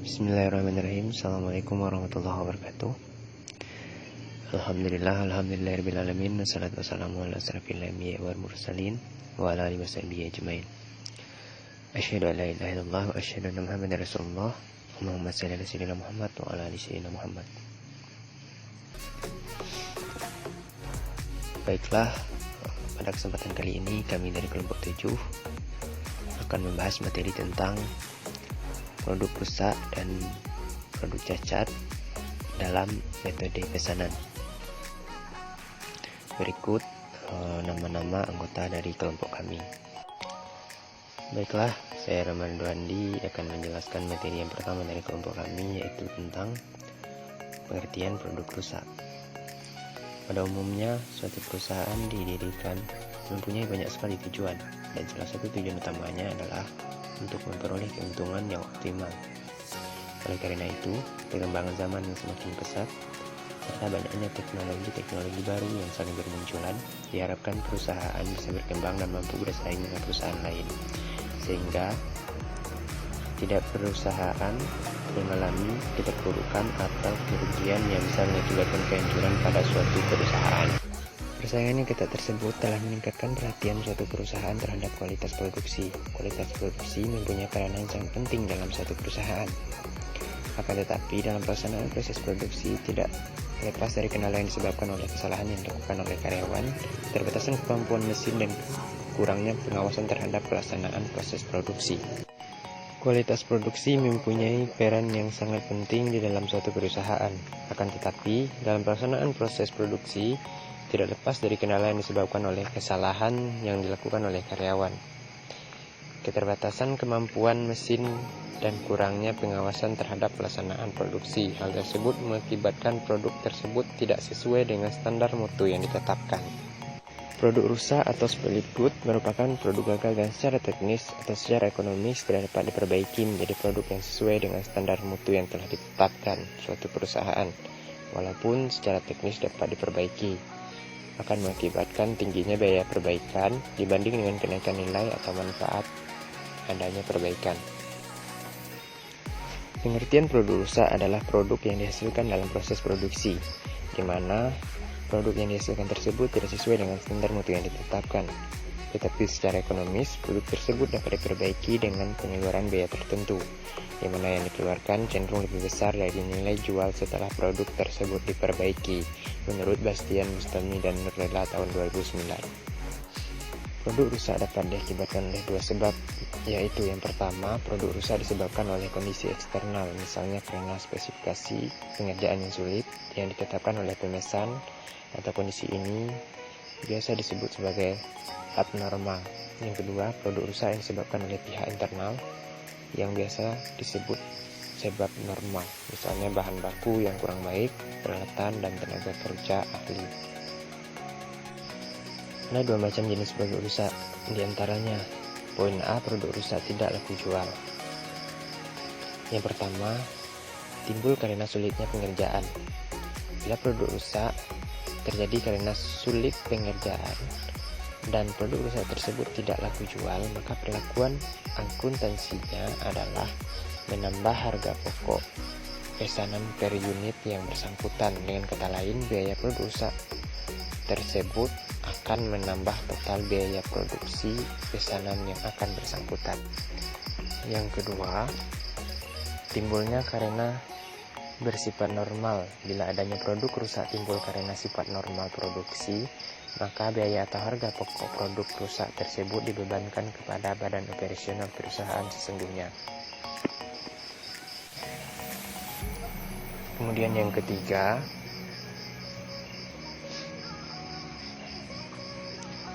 Bismillahirrahmanirrahim. Assalamualaikum warahmatullahi wabarakatuh. Alhamdulillahirrabbilalamin. Wassalatu wassalamu ala asrafil anbiya'i wal mursalin wa ala alihi wasahbihi ajmain. Asyhadu an la ilaha illallah wa asyhadu anna Muhammadar Rasulullah. Allahumma shalli ala sayyidina Muhammad wa ala ali sayyidina Muhammad. Baiklah, pada kesempatan kali ini kami dari kelompok 7 akan membahas materi tentang produk rusak dan produk cacat dalam metode pesanan. Berikut nama-nama anggota dari kelompok kami. Baiklah, saya Rahman Duandi akan menjelaskan materi yang pertama dari kelompok kami, yaitu tentang pengertian produk rusak. Pada umumnya, suatu perusahaan didirikan mempunyai banyak sekali tujuan, dan salah satu tujuan utamanya adalah untuk memperoleh keuntungan yang optimal. Oleh karena itu, perkembangan zaman yang semakin pesat serta banyaknya teknologi baru yang saling bermunculan, diharapkan perusahaan bisa berkembang dan mampu bersaing dengan perusahaan lain, sehingga tidak perusahaan mengalami keterpurukan atau kerugian yang bisa mengakibatkan kehancuran pada suatu perusahaan. Persaingan yang ketat tersebut telah meningkatkan perhatian suatu perusahaan terhadap kualitas produksi. Kualitas produksi mempunyai peranan yang sangat penting dalam suatu perusahaan. Akan tetapi, dalam pelaksanaan proses produksi tidak terlepas dari kendala yang disebabkan oleh kesalahan yang dilakukan oleh karyawan, keterbatasan kemampuan mesin, dan kurangnya pengawasan terhadap pelaksanaan proses produksi. Kualitas produksi mempunyai peran yang sangat penting di dalam suatu perusahaan. Akan tetapi, dalam pelaksanaan proses produksi, tidak lepas dari kendala yang disebabkan oleh kesalahan yang dilakukan oleh karyawan. Keterbatasan kemampuan mesin dan kurangnya pengawasan terhadap pelaksanaan produksi. Hal tersebut mengakibatkan produk tersebut tidak sesuai dengan standar mutu yang ditetapkan. Produk rusak atau spoiled good merupakan produk gagal dan secara teknis atau secara ekonomis tidak dapat diperbaiki menjadi produk yang sesuai dengan standar mutu yang telah ditetapkan suatu perusahaan, walaupun secara teknis dapat diperbaiki. Akan mengakibatkan tingginya biaya perbaikan dibanding dengan kenaikan nilai atau manfaat adanya perbaikan. Pengertian produk rusak adalah produk yang dihasilkan dalam proses produksi, di mana produk yang dihasilkan tersebut tidak sesuai dengan standar mutu yang ditetapkan. Tetapi secara ekonomis, produk tersebut dapat diperbaiki dengan pengeluaran biaya tertentu, di mana yang dikeluarkan cenderung lebih besar dari nilai jual setelah produk tersebut diperbaiki, menurut Bastian Bustami dan Nurlela tahun 2009. Produk rusak dapat diakibatkan oleh dua sebab, yaitu yang pertama, produk rusak disebabkan oleh kondisi eksternal, misalnya karena spesifikasi pengerjaan yang sulit yang ditetapkan oleh pemesan, atau kondisi ini biasa disebut sebagai abnormal. Yang kedua, produk rusak yang disebabkan oleh pihak internal yang biasa disebut sebab normal, misalnya bahan baku yang kurang baik, peralatan, dan tenaga kerja ahli. Ada dua macam jenis produk rusak, diantaranya poin A, produk rusak tidak laku jual. Yang pertama, timbul karena sulitnya pengerjaan. Bila produk rusak terjadi karena sulit pengerjaan dan produk rusak tersebut tidak laku jual, maka perlakuan akuntansinya adalah menambah harga pokok pesanan per unit yang bersangkutan. Dengan kata lain, biaya produk rusak tersebut akan menambah total biaya produksi pesanan yang akan bersangkutan. Yang kedua, timbulnya karena bersifat normal. Bila adanya produk rusak timbul karena sifat normal produksi, maka biaya atau harga pokok produk rusak tersebut dibebankan kepada badan operasional perusahaan sesungguhnya. Kemudian yang ketiga,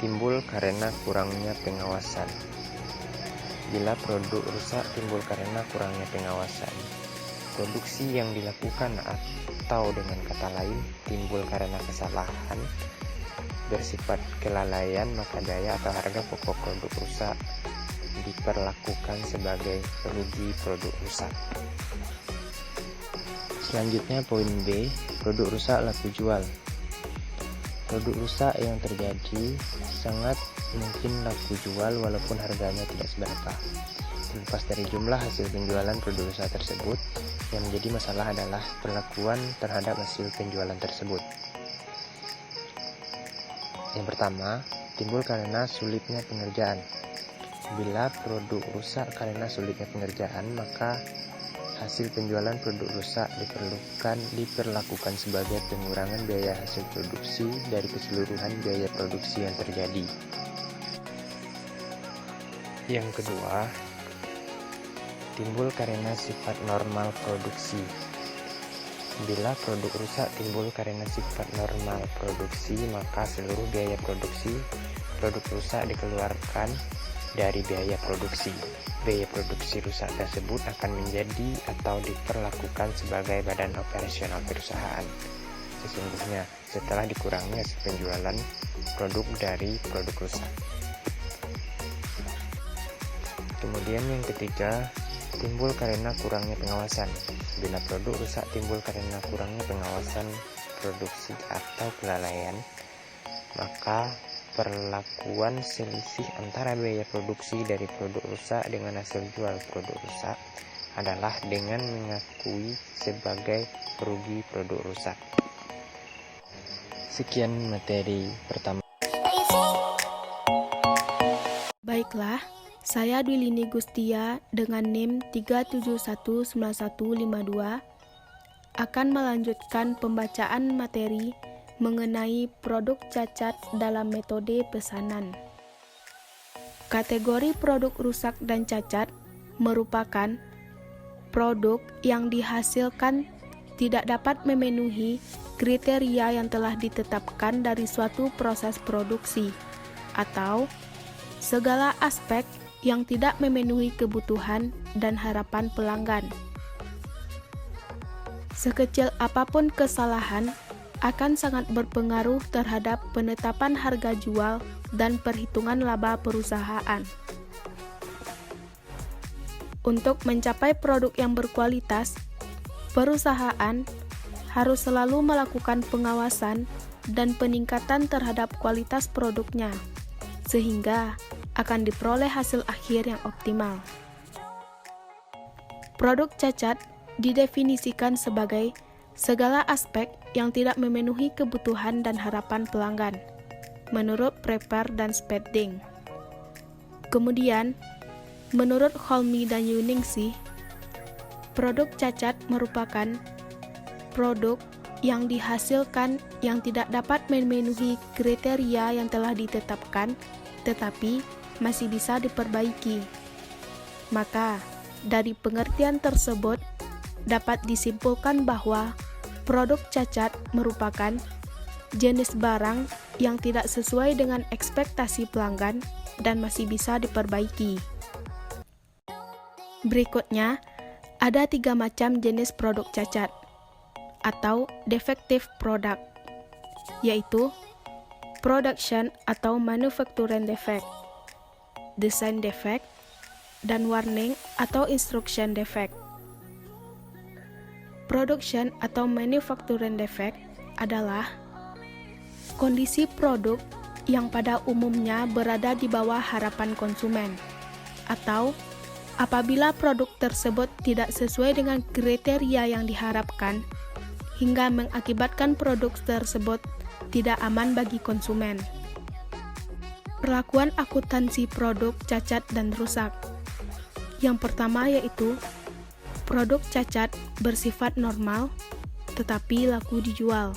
timbul karena kurangnya pengawasan. Bila produk rusak timbul karena kurangnya pengawasan, produksi yang dilakukan atau dengan kata lain timbul karena kesalahan bersifat kelalaian, maka biaya atau harga pokok produk rusak diperlakukan sebagai rugi produk rusak. Selanjutnya poin B, produk rusak laku jual. Produk rusak yang terjadi sangat mungkin laku jual walaupun harganya tidak seberapa. Lepas dari jumlah hasil penjualan produk usaha tersebut, yang menjadi masalah adalah perlakuan terhadap hasil penjualan tersebut. Yang pertama, timbul karena sulitnya pengerjaan. Bila produk rusak karena sulitnya pengerjaan, maka hasil penjualan produk rusak diperlakukan sebagai pengurangan biaya hasil produksi dari keseluruhan biaya produksi yang terjadi. Yang kedua, timbul karena sifat normal produksi. Bila produk rusak timbul karena sifat normal produksi, maka seluruh biaya produksi produk rusak dikeluarkan dari biaya produksi. Biaya produksi rusak tersebut akan menjadi atau diperlakukan sebagai badan operasional perusahaan. Sesungguhnya setelah dikurangi hasil penjualan produk dari produk rusak. Kemudian yang ketiga, timbul karena kurangnya pengawasan. Bila produk rusak timbul karena kurangnya pengawasan produksi atau kelalaian, maka perlakuan selisih antara biaya produksi dari produk rusak dengan hasil jual produk rusak adalah dengan mengakui sebagai perugi produk rusak. Sekian materi pertama. Baiklah, saya Dwilini Gustia dengan NIM 3719152 akan melanjutkan pembacaan materi mengenai produk cacat dalam metode pesanan. Kategori produk rusak dan cacat merupakan produk yang dihasilkan tidak dapat memenuhi kriteria yang telah ditetapkan dari suatu proses produksi, atau segala aspek yang tidak memenuhi kebutuhan dan harapan pelanggan. Sekecil apapun kesalahan akan sangat berpengaruh terhadap penetapan harga jual dan perhitungan laba perusahaan. Untuk mencapai produk yang berkualitas, perusahaan harus selalu melakukan pengawasan dan peningkatan terhadap kualitas produknya, sehingga akan diperoleh hasil akhir yang optimal. Produk cacat didefinisikan sebagai segala aspek yang tidak memenuhi kebutuhan dan harapan pelanggan, menurut Prepper dan Spedding. Kemudian, menurut Holmi dan Yuningsih, produk cacat merupakan produk yang dihasilkan yang tidak dapat memenuhi kriteria yang telah ditetapkan, tetapi masih bisa diperbaiki. Maka, dari pengertian tersebut, dapat disimpulkan bahwa produk cacat merupakan jenis barang yang tidak sesuai dengan ekspektasi pelanggan dan masih bisa diperbaiki. Berikutnya, ada 3 macam jenis produk cacat atau defective product, yaitu production atau manufacturing defect, design defect, dan warning atau instruction defect. Production atau manufacturing defect adalah kondisi produk yang pada umumnya berada di bawah harapan konsumen, atau apabila produk tersebut tidak sesuai dengan kriteria yang diharapkan, hingga mengakibatkan produk tersebut tidak aman bagi konsumen. Perlakuan akuntansi produk cacat dan rusak. Yang pertama yaitu produk cacat bersifat normal, tetapi laku dijual.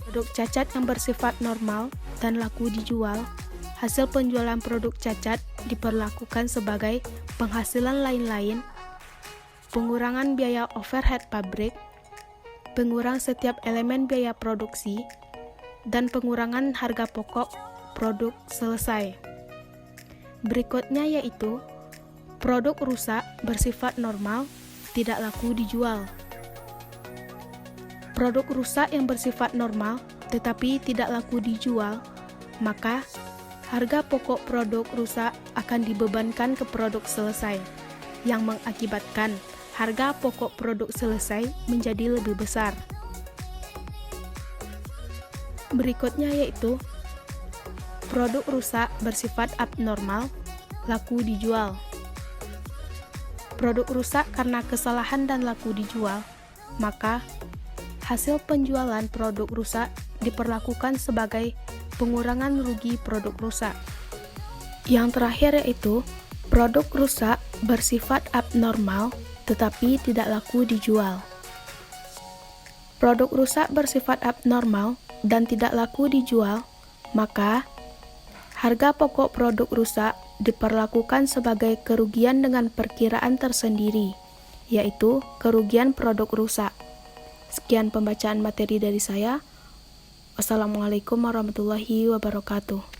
Produk cacat yang bersifat normal dan laku dijual, hasil penjualan produk cacat diperlakukan sebagai penghasilan lain-lain, pengurangan biaya overhead pabrik, pengurang setiap elemen biaya produksi, dan pengurangan harga pokok produk selesai. Berikutnya yaitu produk rusak bersifat normal, tidak laku dijual. Produk rusak yang bersifat normal tetapi tidak laku dijual, maka harga pokok produk rusak akan dibebankan ke produk selesai, yang mengakibatkan harga pokok produk selesai menjadi lebih besar. Berikutnya yaitu produk rusak bersifat abnormal, laku dijual. produk rusak karena kesalahan dan laku dijual, maka hasil penjualan produk rusak diperlakukan sebagai pengurangan rugi produk rusak. Yang terakhir yaitu produk rusak bersifat abnormal tetapi tidak laku dijual. Produk rusak bersifat abnormal dan tidak laku dijual, maka harga pokok produk rusak diperlakukan sebagai kerugian dengan perkiraan tersendiri, yaitu kerugian produk rusak. Sekian pembacaan materi dari saya. Wassalamualaikum warahmatullahi wabarakatuh.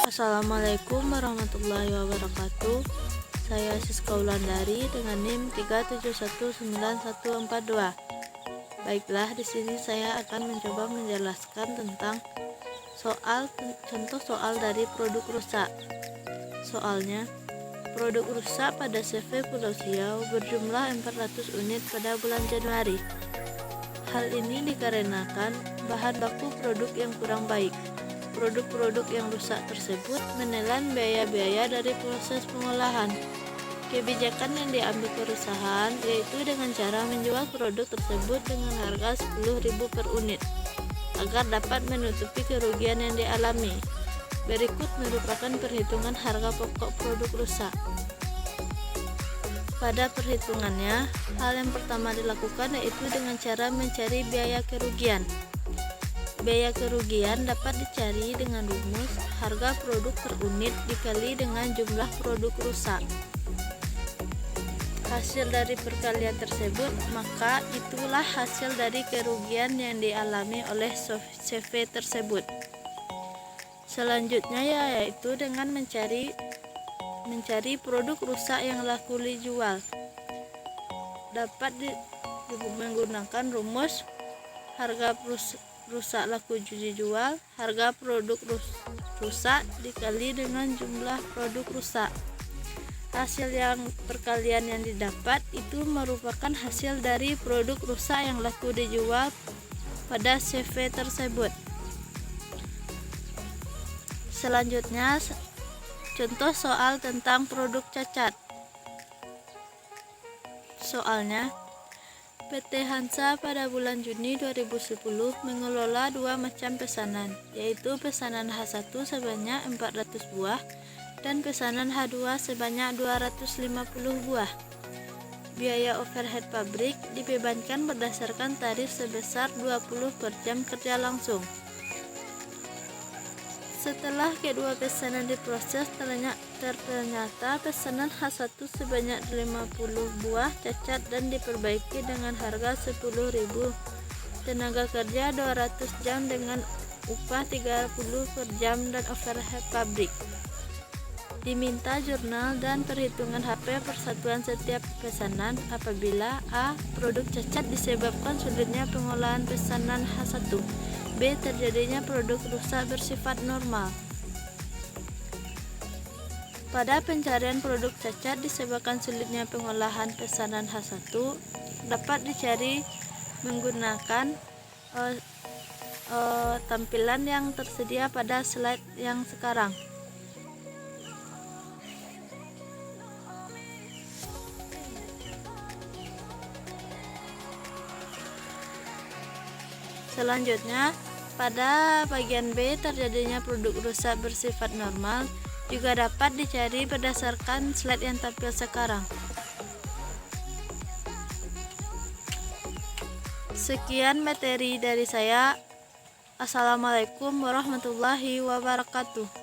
Assalamualaikum warahmatullahi wabarakatuh. Saya Siska Wulandari dengan NIM 3719142. Baiklah, di sini saya akan mencoba menjelaskan tentang contoh soal dari produk rusak. Soalnya, produk rusak pada CV Pulau Siau berjumlah 400 unit pada bulan Januari. Hal ini dikarenakan bahan baku produk yang kurang baik. Produk-produk yang rusak tersebut menelan biaya-biaya dari proses pengolahan. Kebijakan yang diambil perusahaan yaitu dengan cara menjual produk tersebut dengan harga 10.000 per unit agar dapat menutupi kerugian yang dialami. Berikut merupakan perhitungan harga pokok produk rusak. Pada perhitungannya, hal yang pertama dilakukan yaitu dengan cara mencari biaya kerugian. Biaya kerugian dapat dicari dengan rumus harga produk per unit dikali dengan jumlah produk rusak. Hasil dari perkalian tersebut, maka itulah hasil dari kerugian yang dialami oleh CV tersebut. Selanjutnya yaitu dengan mencari produk rusak yang laku dijual. Dapat menggunakan rumus harga rusak laku dijual, harga produk rusak dikali dengan jumlah produk rusak. Hasil perkalian yang didapat itu merupakan hasil dari produk rusak yang laku dijual pada CV tersebut. Selanjutnya, contoh soal tentang produk cacat. Soalnya, PT Hansa pada bulan Juni 2010 mengelola dua macam pesanan, yaitu pesanan H1 sebanyak 400 buah dan pesanan H2 sebanyak 250 buah. Biaya overhead pabrik dibebankan berdasarkan tarif sebesar 20 per jam kerja langsung. Setelah kedua pesanan diproses, ternyata pesanan H1 sebanyak 50 buah cacat dan diperbaiki dengan harga 10.000, tenaga kerja 200 jam dengan upah 30 per jam dan overhead pabrik. Diminta jurnal dan perhitungan HP persatuan setiap pesanan apabila A. Produk cacat disebabkan sulitnya pengolahan pesanan H1, B. Terjadinya produk rusak bersifat normal. Pada pencarian produk cacat disebabkan sulitnya pengolahan pesanan H1 dapat dicari menggunakan tampilan yang tersedia pada slide yang sekarang. Selanjutnya, pada bagian B, terjadinya produk rusak bersifat normal juga dapat dicari berdasarkan slide yang tampil sekarang. Sekian materi dari saya. Assalamualaikum warahmatullahi wabarakatuh.